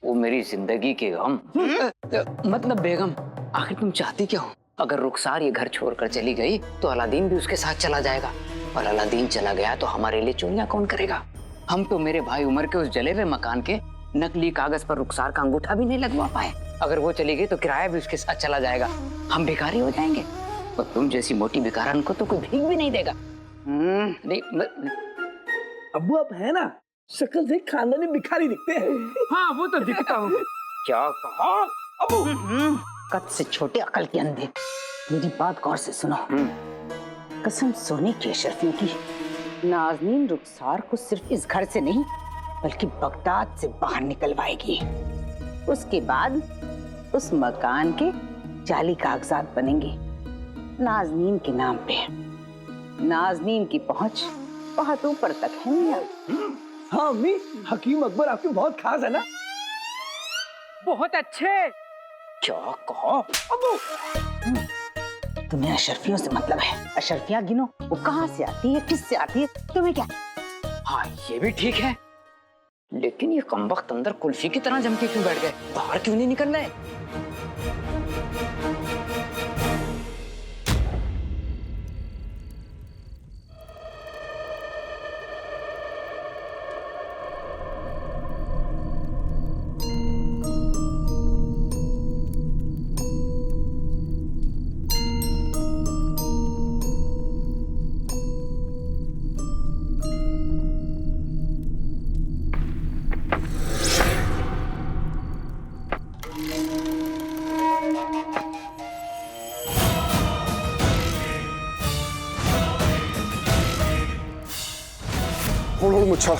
वो मेरी जिंदगी के गम। मतलब बेगम, आखिर तुम चाहती क्या हो? अगर रुखसार ये घर छोड़कर चली गई तो अलादीन भी उसके साथ चला जाएगा, और अलादीन चला गया तो हमारे लिए चोरियां कौन करेगा? हम तो मेरे भाई उमर के उस जले हुए मकान के नकली कागज पर रुखसार का अंगूठा भी नहीं लगवा पाए। अगर वो चली गई तो किराया भी उसके साथ चला जाएगा, हम भिखारी हो जाएंगे। और तुम जैसी मोटी भिखारन को तो कोई भीख भी नहीं देगा। अब्बू आप है ना, शक्ल से खानदानी भिखारी दिखते हैं। हाँ वो तो दिखता हूँ। क्या कहा अब्बू? कद से छोटे अकल के अंधे, मेरी बात गौर से सुनो। कसम सोने की अशरफियों की, नाज़नीन रुखसार को सिर्फ इस घर से नहीं बल्कि बगदाद से बाहर निकलवाएगी। उसके बाद उस मकान के जाली कागजात बनेंगे नाज़नीन के नाम पे। नाज़नीन की पहुंच बहुत ऊपर तक है मियां। हाँ अम्मी, हकीम अकबर आपके बहुत खास है ना। बहुत अच्छे। क्या कहा अब्बू? तुम्हें अशरफियों से मतलब है? अशरफियां गिनो, वो कहाँ से आती है, किससे आती है, तुम्हें क्या? हाँ ये भी ठीक है, लेकिन ये कमबख्त अंदर कुल्फी की तरह जम के क्यों बैठ गए? बाहर क्यों नहीं निकल रहे? मुच्छा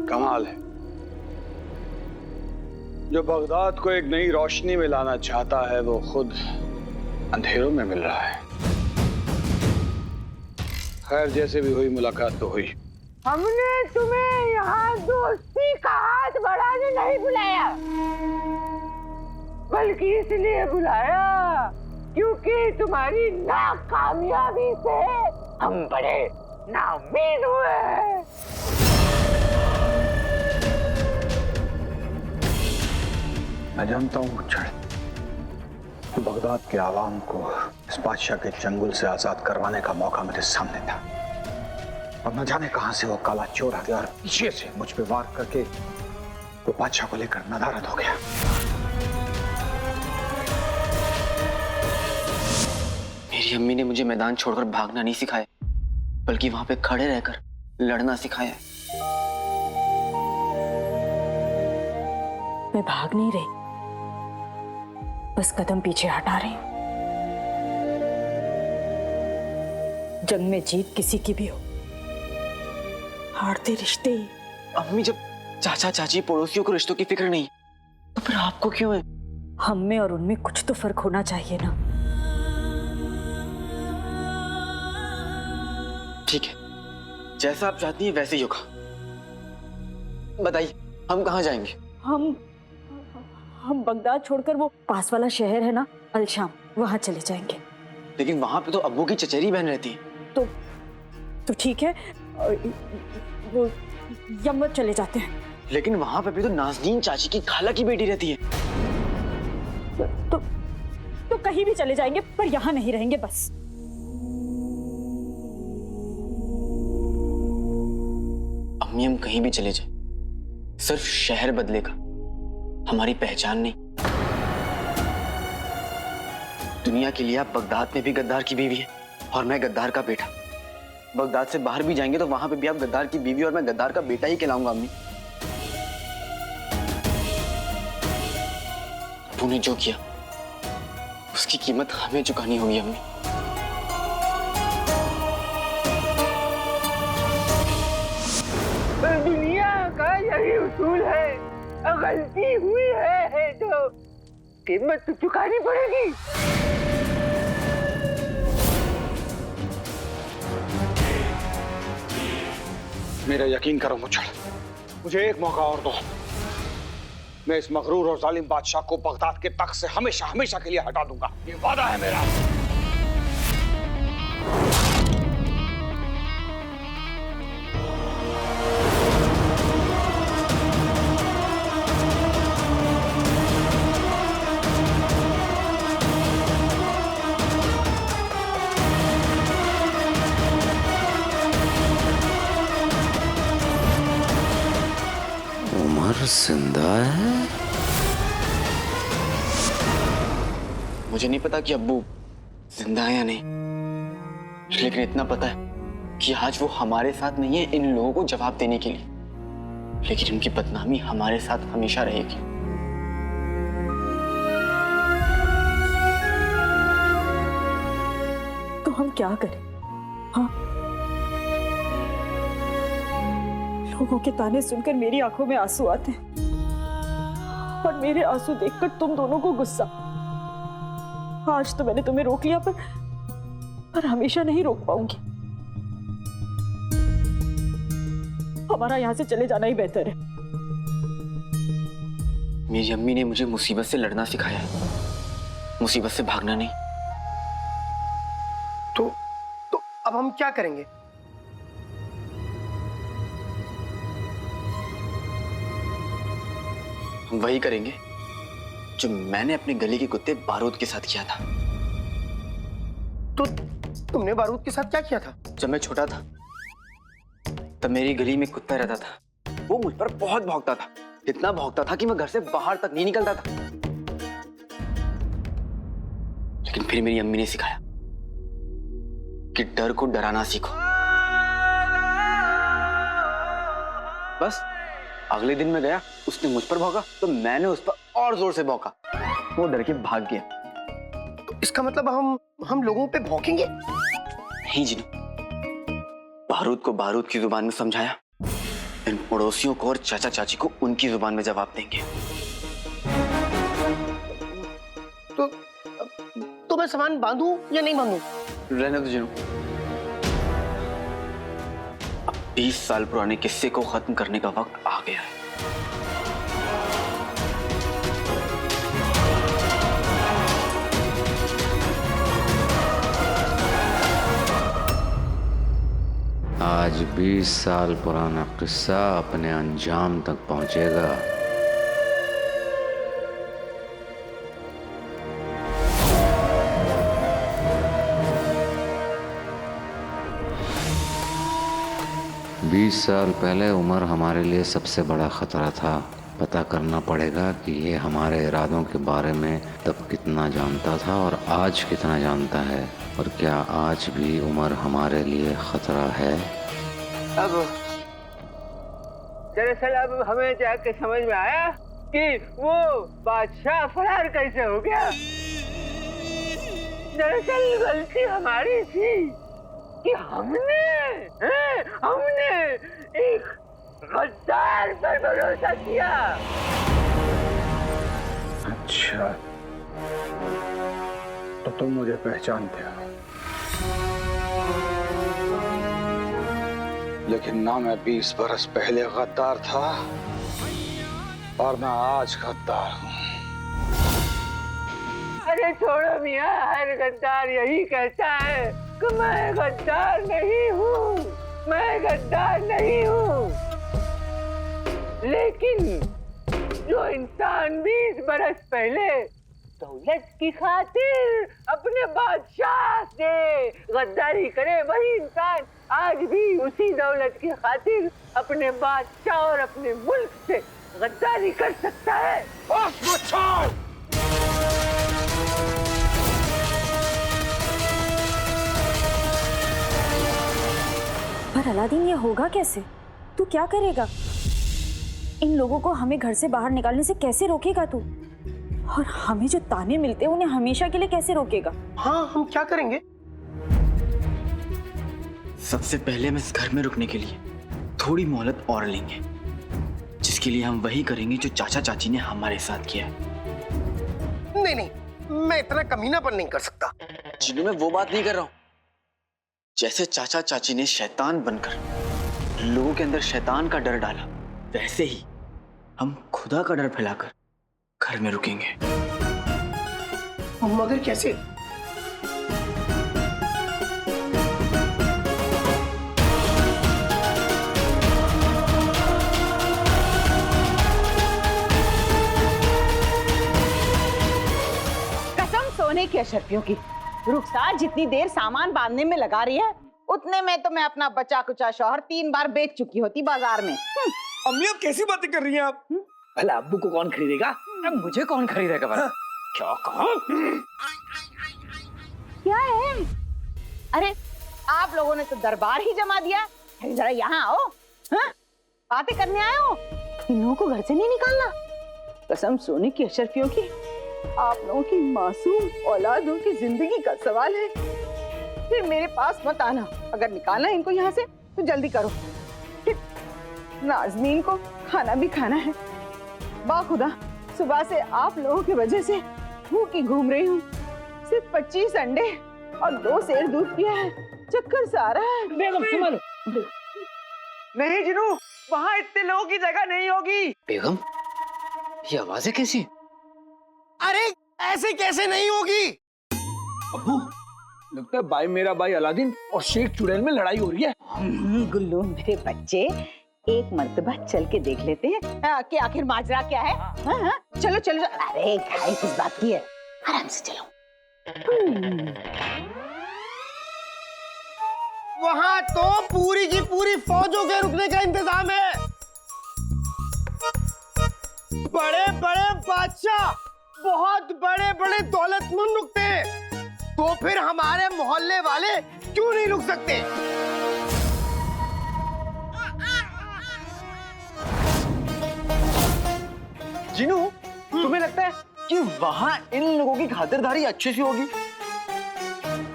कमाल है, जो बगदाद को एक नई रोशनी में लाना चाहता है वो खुद अंधेरों में मिल रहा है। खैर जैसे भी हुई मुलाकात तो हुई। हमने तुम्हें यहाँ दोस्ती का हाथ बढ़ाने नहीं बुलाया, बल्कि इसलिए बुलाया क्योंकि तुम्हारी नाकामयाबी से हम बड़े नाउम्मीद हुए हैं। मैं जानता हूँ मुच्छड़, बगदाद के आवाम को इस बादशाह के चंगुल से आजाद करवाने का मौका मेरे सामने था, और न जाने कहां से वो काला चोर आ गया और पीछे से मुझ पे वार करके वो बादशाह को लेकर नदारद हो गया। मेरी अम्मी ने मुझे मैदान छोड़कर भागना नहीं सिखाया, बल्कि वहां पे खड़े रहकर लड़ना सिखाया है। मैं भाग नहीं रही, बस कदम पीछे हटा रही हूं। जंग में जीत किसी की भी हो, हारते रिश्ते ही। अम्मी जब चाचा चाची पड़ोसियों को रिश्तों की फिक्र नहीं, तो फिर आपको क्यों है? हम में और उनमें कुछ तो फर्क होना चाहिए ना। ठीक है, जैसा आप चाहती हैं वैसे ही होगा। बताइए हम कहाँ जाएंगे? हम बगदाद छोड़कर वो पास वाला शहर है ना अलशाम, वहां चले जाएंगे। लेकिन वहां पे तो अब्बू की चचेरी बहन रहती है। तो ठीक है, वो यमन चले जाते हैं। लेकिन वहां पे भी तो नाज़नीन चाची की खाला की बेटी रहती है। तो कहीं भी चले जाएंगे, पर यहाँ नहीं रहेंगे बस। अम्मी हम कहीं भी चले जाए, सिर्फ शहर बदलेगा, हमारी पहचान नहीं। दुनिया के लिए आप बगदाद में भी गद्दार की बीवी है और मैं गद्दार का बेटा। बगदाद से बाहर भी जाएंगे तो वहां पे भी आप गद्दार की बीवी और मैं गद्दार का बेटा ही कहलाऊंगा। अम्मी, तूने जो किया उसकी कीमत हमें चुकानी होगी। अम्मी, दुनिया का यही उसूल है, गलती हुई है तो कीमत तो चुकानी पड़ेगी। मेरा यकीन करो मुच्छड़, मुझे एक मौका और दो। मैं इस मगरूर और जालिम बादशाह को बगदाद के तख्त से हमेशा हमेशा के लिए हटा दूंगा। ये वादा है मेरा। उमर जिंदा है? मुझे नहीं पता कि अब्बू जिंदा है या नहीं, लेकिन इतना पता है कि आज वो हमारे साथ नहीं है इन लोगों को जवाब देने के लिए, लेकिन उनकी बदनामी हमारे साथ हमेशा रहेगी। तो हम क्या करें? हाँ, लोगों के ताने सुनकर मेरी आंखों में आंसू आते हैं और मेरे आंसू देखकर तुम दोनों को गुस्सा। आज तो मैंने तुम्हें रोक लिया, पर हमेशा नहीं रोक पाऊंगी। हमारा यहां से चले जाना ही बेहतर है। मेरी अम्मी ने मुझे मुसीबत से लड़ना सिखाया है, मुसीबत से भागना नहीं। तो अब हम क्या करेंगे? हम वही करेंगे जो मैंने अपने गली के कुत्ते बारूद के साथ किया था। तो तुमने बारूद के साथ क्या किया था? जब मैं छोटा था तब मेरी गली में कुत्ता रहता था। वो मुझ पर बहुत भौंकता था, इतना भौंकता था कि मैं घर से बाहर तक नहीं निकलता था। लेकिन फिर मेरी अम्मी ने सिखाया कि डर को डराना सीखो। बस अगले दिन मैं गया, उसने मुझ पर भौंका तो मैंने उस पर और जोर से भौंका। वो डर के भाग गया। तो इसका मतलब हम लोगों पे भौंकेंगे? नहीं जिनू, बारूद को बारूद की जुबान में समझाया, इन पड़ोसियों को और चाचा चाची को उनकी जुबान में जवाब देंगे। तो मैं सामान बांधूं या नहीं बांधूं? रहने दो जिनू। अब 20 साल पुराने किस्से को खत्म करने का वक्त आ गया है। आज 20 साल पुराना किस्सा अपने अंजाम तक पहुंचेगा। बीस साल पहले उमर हमारे लिए सबसे बड़ा खतरा था। पता करना पड़ेगा कि ये हमारे इरादों के बारे में तब कितना जानता था और आज कितना जानता है, और क्या आज भी उमर हमारे लिए खतरा है। अब दरअसल अब हमें जाके समझ में आया कि वो बादशाह फरार कैसे हो गया। दरअसल गलती हमारी थी कि हमने एक गद्दार पर भरोसा किया। अच्छा, तो तुम मुझे पहचानते हो, लेकिन ना मैं 20 बरस पहले गद्दार था और मैं आज गद्दार हूँ। अरे छोड़ो मियाँ, हर गद्दार यही कहता है कि मैं गद्दार नहीं हूँ, मैं गद्दार नहीं हूँ। लेकिन जो इंसान 20 बरस पहले दौलत की खातिर अपने बादशाह से गद्दारी करे, वही इंसान आज भी उसी दौलत की खातिर अपने बादशाह और अपने मुल्क से गद्दारी कर सकता है। पर अलादीन, ये होगा कैसे? तू क्या करेगा? इन लोगों को हमें घर से बाहर निकालने से कैसे रोकेगा तू? और हमें जो ताने मिलते हैं उन्हें हमेशा के लिए कैसे रोकेगा? हाँ, हम क्या करेंगे? सबसे पहले हम इस घर में रुकने के लिए थोड़ी मोहलत और लेंगे, जिसके लिए हम वही करेंगे जो चाचा चाची ने हमारे साथ किया है। नहीं, मैं इतना कमीनापन नहीं कर सकता। जिन्हों मैं वो बात नहीं कर रहा हूं। जैसे चाचा चाची ने शैतान बनकर लोगों के अंदर शैतान का डर डाला, वैसे ही हम खुदा का डर फैलाकर घर में रुकेंगे। मगर कैसे? कसम सोने की अशरफियों की, रुखसार जितनी देर सामान बांधने में लगा रही है उतने में तो मैं अपना बचा कुचा शौहर 3 बार बेच चुकी होती बाजार में। अम्मी आप कैसी बातें कर रही हैं आप? भला अब्बू को कौन खरीदेगा? अब मुझे कौन खरीदेगा भला? क्या कहा? क्या है? अरे आप लोगों ने तो दरबार ही जमा दिया। अरे जरा यहाँ आओ। हाँ? बातें करने आए हो? इन लोगों को घर से नहीं निकालना। कसम सोने की अशरफियों की, आप लोगों की मासूम औलादों की जिंदगी का सवाल है। फिर मेरे पास मत आना। अगर निकालना है इनको यहाँ से तो जल्दी करो। नाज़नीन को खाना भी खाना है। बाखुदा सुबह से आप लोगों की वजह से भूखी घूम रही हूँ। सिर्फ 25 अंडे और 2 सेर दूध पिया है। चक्कर सा आ रहा है। बेगम संभालो। नहीं जिनू, वहाँ इतने लोगों की जगह नहीं होगी। बेगम, ये आवाजें कैसी? अरे ऐसे कैसे नहीं होगी? अब्बू लगता है भाई मेरा भाई अलादीन और शेख चुड़ैल में लड़ाई हो रही है। गुल्लू मेरे बच्चे, एक मर्तबा चल के देख लेते हैं कि आखिर माजरा क्या है। हाँ? चलो चलो। अरे घाई किस बात की है, आराम से चलो। वहाँ तो पूरी की पूरी फौजों के रुकने का इंतजाम है। बड़े बड़े बादशाह, बहुत बड़े बड़े दौलतमंद रुकते हैं, तो फिर हमारे मोहल्ले वाले क्यों नहीं रुक सकते? जिनू, तुम्हें लगता है कि वहाँ इन लोगों की खातिरदारी अच्छी सी होगी?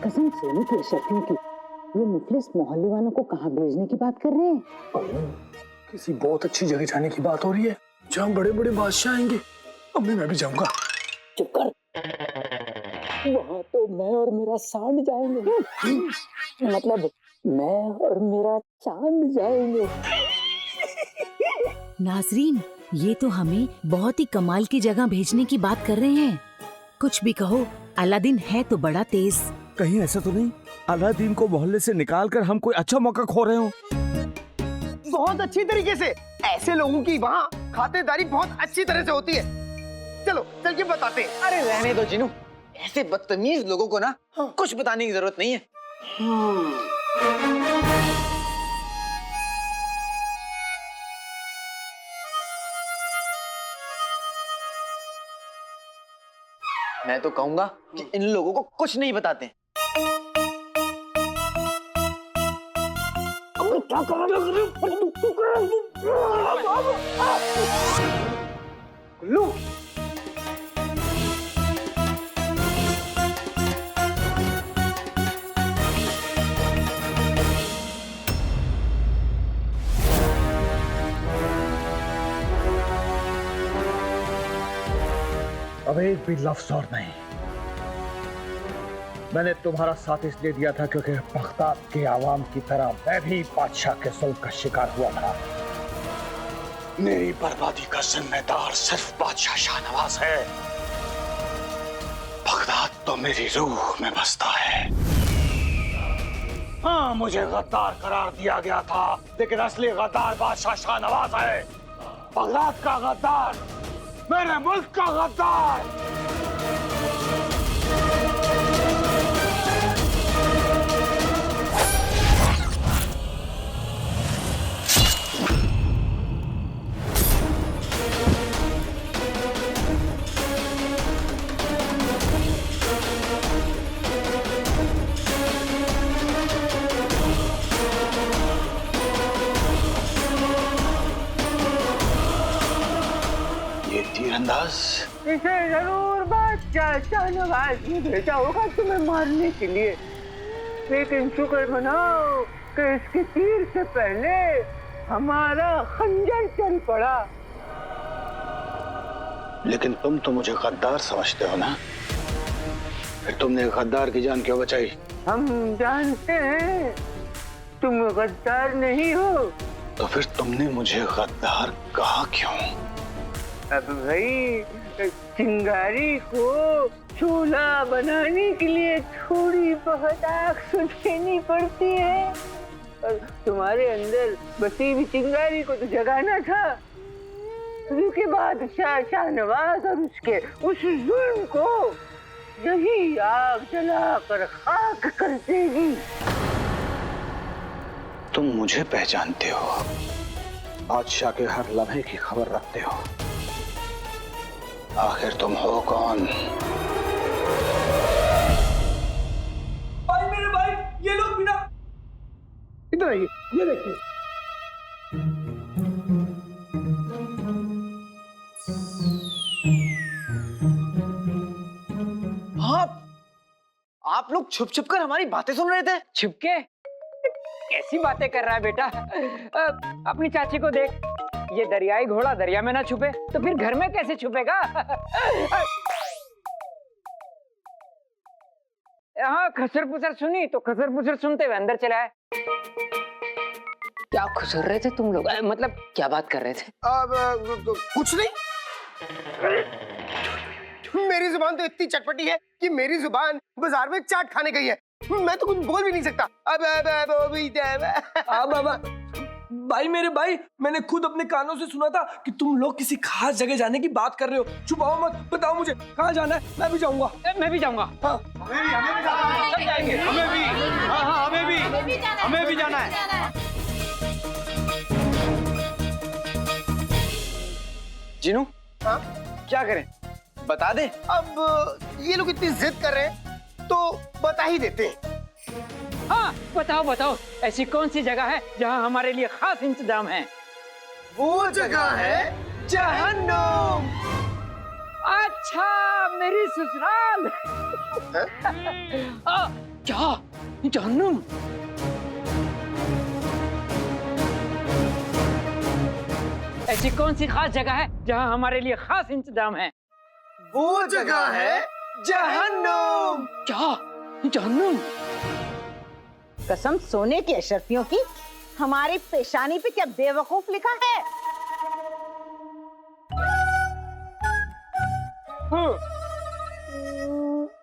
कसम सोने की अशरफियों की, ये मुफलिस मोहल्ले वालों को कहाँ भेजने की बात कर रहे हैं? किसी बहुत अच्छी जगह जाने की बात हो रही है जहाँ बड़े बड़े बादशाह आएंगे। अम्मी मैं भी जाऊंगा। चुप कर। वहाँ तो मैं और मेरा सांड जाएंगे। मतलब मैं और मेरा चांद जाएंगे। नाजरीन, ये तो हमें बहुत ही कमाल की जगह भेजने की बात कर रहे हैं। कुछ भी कहो, अलादीन है तो बड़ा तेज। कहीं ऐसा तो नहीं अलादीन को मोहल्ले से निकालकर हम कोई अच्छा मौका खो रहे हो? बहुत अच्छी तरीके से। ऐसे लोगों की वहाँ खातिरदारी बहुत अच्छी तरह से होती है। चलो चल के बताते हैं। अरे रहने दो जिनू, ऐसे बदतमीज लोगों को ना कुछ बताने की जरूरत नहीं है। मैं तो कहूंगा कि इन लोगों को कुछ नहीं बताते। क्या कर रहे हो? अब एक भी लफ्ज और नहीं। मैंने तुम्हारा साथ इसलिए दिया था क्योंकि बगदाद के आवाम की तरह मैं भी बादशाह के जुल्म का शिकार हुआ था। मेरी बर्बादी का जिम्मेदार सिर्फ बादशाह शाहनवाज है। बगदाद तो मेरी रूह में बसता है। हाँ, मुझे गद्दार करार दिया गया था, लेकिन असली गद्दार बादशाह शाहनवाज है। बगदाद का गद्दार, मेरे मुल्क का गद्दार। तीरंदाज इसे जरूर बादशाह शाहनवाज ने भेजा होगा तुम्हें मारने के लिए, लेकिन शुक्र मनाओ कि इसके तीर से पहले हमारा खंजर चल पड़ा। लेकिन तुम तो मुझे गद्दार समझते हो ना? फिर तुमने गद्दार की जान क्यों बचाई? हम जानते हैं तुम गद्दार नहीं हो। तो फिर तुमने मुझे गद्दार कहा क्यों? अब भाई चिंगारी को चूल्हा बनाने के लिए थोड़ी बहुत आग सुलझानी पड़ती है, और तुम्हारे अंदर बसी हुई चिंगारी को तो जगाना था, क्योंकि बादशाह शाहनवाज और उसके उस जुल्म को यही आग जलाकर खाक कर देगी। तुम मुझे पहचानते हो, बादशाह के हर लम्हे की खबर रखते हो। आखिर तुम हो कौन? भाई मेरे भाई, ये लोग बिना इधर आइए, ये देखिए। आप लोग छुप छुप कर हमारी बातें सुन रहे थे। छुपके कैसी बातें कर रहा है बेटा? अपनी चाची को देख, ये दरियाई घोड़ा दरिया में ना छुपे तो फिर घर में कैसे छुपेगा? हाँ, खसर पुसर सुनी तो खसर पुसर सुनते हुए अंदर चला है। क्या खुसर रहे थे तुम लोग? मतलब क्या बात कर रहे थे? कुछ नहीं। मेरी जुबान तो इतनी चटपटी है कि मेरी जुबान बाजार में चाट खाने गई है। मैं तो कुछ बोल भी नहीं सकता। अब भाई मेरे भाई, मैंने खुद अपने कानों से सुना था कि तुम लोग किसी खास जगह जाने की बात कर रहे हो। छुपाओ मत, बताओ मुझे कहाँ जाना है, मैं भी जाऊंगा। मैं भी जाऊंगा। हाँ। सब जाएंगे। हमें भी, हाँ हमें भी जाना है। जीनू, हाँ? क्या करें? बता दे। अब ये लोग इतनी जिद कर रहे हैं तो बता ही देते हैं। हाँ, बताओ बताओ, ऐसी कौन सी जगह है जहाँ हमारे लिए खास इंतजाम है? वो जगह है जहन्नुम। अच्छा, मेरी ससुराल। क्या जहन्नुम? ऐसी कौन सी खास जगह है जहाँ हमारे लिए खास इंतजाम है? वो जगह है जहन्नुम। क्या जहन्नुम? कसम सोने की अशरफियों की, हमारी पेशानी पे क्या बेवकूफ लिखा है?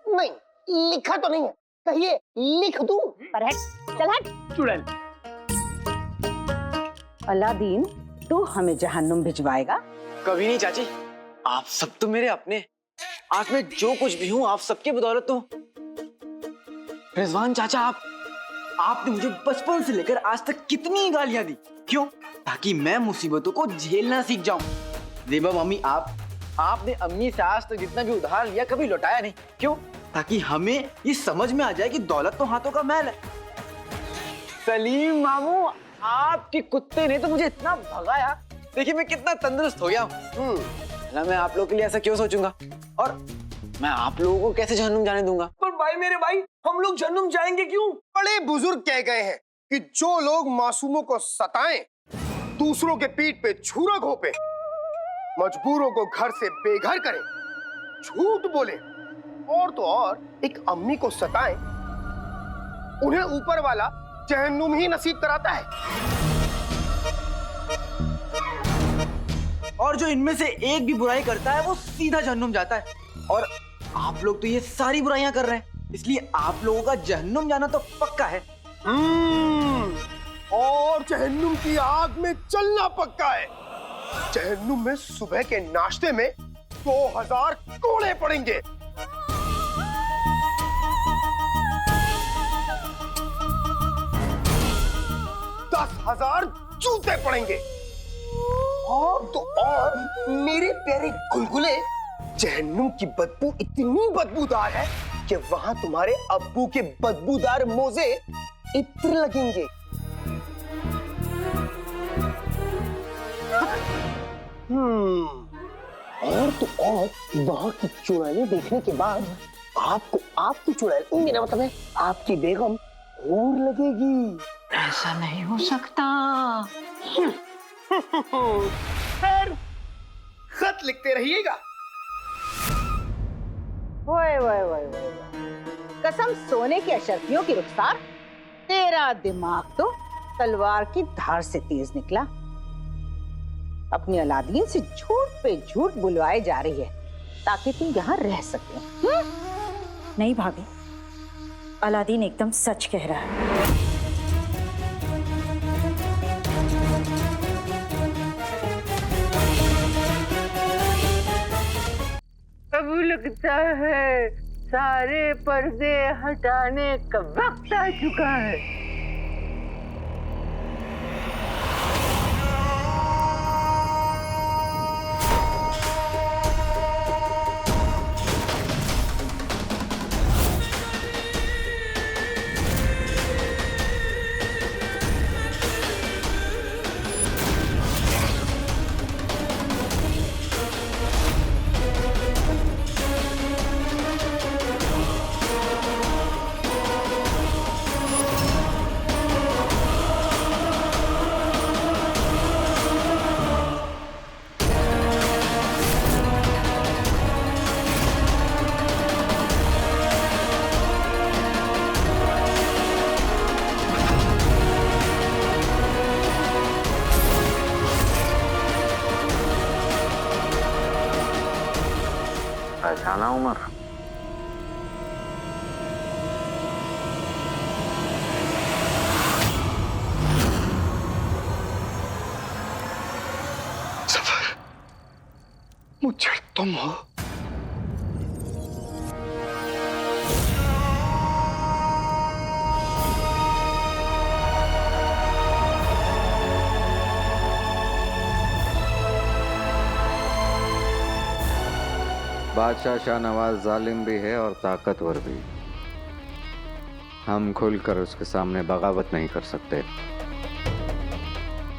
नहीं, लिखा तो नहीं है। कहिए लिख दूं? पर हट, चल हट। चुड़ैल। अलादीन, तू हमें जहन्नुम भिजवाएगा? कभी नहीं चाची, आप सब तो मेरे अपने। आज मैं जो कुछ भी हूँ आप सबके बदौलत हूँ। रिजवान चाचा, आपने मुझे बचपन से लेकर आज तक कितनी गालियां दी, क्यों? ताकि मैं मुसीबतों को झेलना सीख जाऊं। देबा मम्मी, आपने अम्मी से आज तक जितना भी उधार लिया कभी लौटाया नहीं, क्यों? ताकि हमें ये समझ में आ जाए कि दौलत तो हाथों का मैल है। सलीम मामू, आपके कुत्ते ने तो मुझे इतना भगाया, देखिए मैं कितना तंदुरुस्त हो गया हूँ। मैं आप लोगों के लिए ऐसा क्यों सोचूंगा, और मैं आप लोगों को कैसे जहन्नुम जाने दूंगा? पर भाई मेरे भाई, हम लोग जहन्नुम जाएंगे क्यों? बड़े बुजुर्ग कह गए हैं कि जो लोग मासूमों को सताएं, दूसरों के पीठ पे छुरा घोंपे, मजबूरों को घर से बेघर करें, झूठ बोले, और तो और एक अम्मी को सताएं, उन्हें ऊपर वाला जहन्नुम ही नसीब कराता है। और जो इनमें से एक भी बुराई करता है वो सीधा जहन्नुम जाता है। और आप लोग तो ये सारी बुराइयां कर रहे हैं, इसलिए आप लोगों का जहन्नुम जाना तो पक्का है। और जहन्नुम की आग में चलना पक्का है। जहन्नुम में सुबह के नाश्ते में 2000 कोड़े पड़ेंगे। $10,000 जूते पड़ेंगे। और तो और मेरे प्यारे गुलगुले, जहन्नुम की बदबू इतनी बदबूदार है कि वहां तुम्हारे अब्बू के बदबूदार मोजे इत्र लगेंगे। और तो और वहां की चुड़ैलें देखने के बाद आपको आपकी चुड़ैल, मेरा मतलब है आपकी बेगम, और लगेगी। ऐसा नहीं हो सकता। खैर, खत लिखते रहिएगा। ओए ओए ओए ओए, कसम सोने की अशरफियों की रुखसार, तेरा दिमाग तो तलवार की धार से तेज निकला। अपनी अलादीन से झूठ पे झूठ बुलवाए जा रही है ताकि तुम यहाँ रह सके। नहीं भाभी, अलादीन एकदम सच कह रहा है। अब लगता है सारे पर्दे हटाने का वक्त आ चुका है। पहचाना उमर? सफर, मुझे तुम हो। बादशाह शाहनवाज जालिम भी है और ताकतवर भी। हम खुलकर उसके सामने बगावत नहीं कर सकते।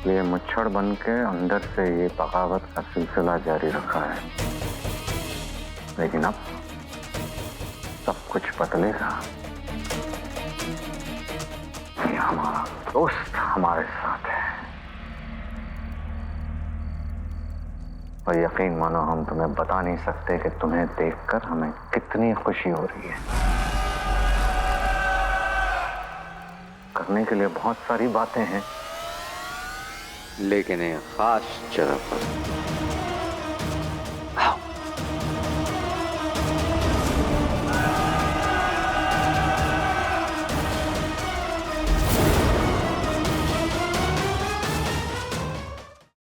ये मुच्छड़ बन के अंदर से ये बगावत का सिलसिला जारी रखा है, लेकिन अब सब कुछ बदलेगा। ये हमारा दोस्त हमारे साथ है और यकीन मानो हम तुम्हें बता नहीं सकते कि तुम्हें देखकर हमें कितनी खुशी हो रही है। करने के लिए बहुत सारी बातें हैं, लेकिन एक खास जगह पर